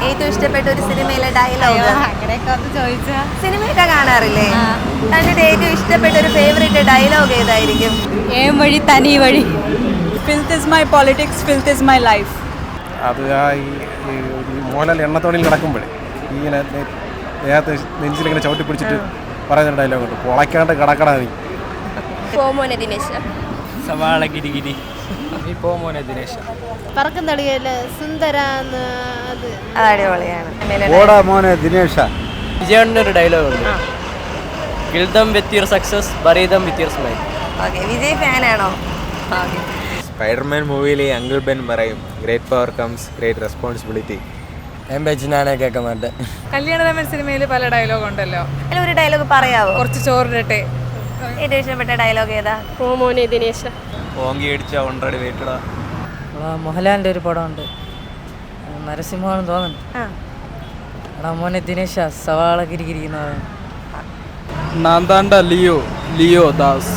ഏറ്റവും ഇഷ്ടപ്പെട്ട ഒരു സിനിമയിലെ ഡയലോഗ്? അങ്ങനെയൊക്കെ ഒന്ന് ചോദിച്ചാ സിനിമയൊക്കെ കാണാറില്ലേ? തന്നിട്ട് ഏറ്റവും ഇഷ്ടപ്പെട്ട ഒരു ഫേവറേറ്റ് ഡയലോഗ് ഏതായിരിക്കും? ഏം വഴി തനി വഴി. Filth is my politics, filth is my life. അത് ഈ മോഹൻലാൽ എണ്ണത്തോണിൽ കിടക്കുമ്പോഴേ ഇങ്ങനെ ദേഹത്ത് നെഞ്ചിലിങ്ങനെ ചവിട്ടി പിടിച്ചിട്ട് പറയുന്ന ഡയലോഗുണ്ട്, പൊളയ്ക്കാണ്ട് കിടക്കണ നീ. പോമോനെ ദിനേശ്. സവാള ഗിരിഗിരി. നീ പോമോനെ ദിനേശ്. പറക്കുന്നടിയല്ലേ സുന്ദര. അത് അടിപൊളിയാണ്. ഓടാ മോനെ ദിനേശ. വിജയണ്ണൻ്റെ ഒരു ഡയലോഗ് ഉണ്ട്, kill them with your success, bury them with your smile. Okay, Vijay ഫാനാണോ? സ്പൈഡർമാൻ മൂവിയിലെ അങ്കിൾ ബെൻ പറയും, great power comes great responsibility. ഞാൻ ബെച്ചിനാനെ കേൾക്കാൻ വേണ്ട. കല്യാണരാമൻ സിനിമയിൽ പല ഡയലോഗ് ഉണ്ടല്ലോ, അതിൽ ഒരു ഡയലോഗ് പറയാവോ? കുറച്ച് ചോറിട്ടെ. ഏറ്റവും ഇഷ്ടപ്പെട്ട ഡയലോഗ് ഏതാ? പോമോനെ ദിനേശ. ഓങ്കി അടിച്ച ഓൾറെഡി വെയിറ്റഡാ. മോഹൻലാലിൻ്റെ ഒരു പടമുണ്ട്, നരസിംഹമാണെന്ന് തോന്നുന്നു. എടാ മോനെ ദിനേശ, സവാള ഗിരിഗിരി എന്ന് പറയുന്നത്. നാന്താണ്ട ലിയോ ദാസ്.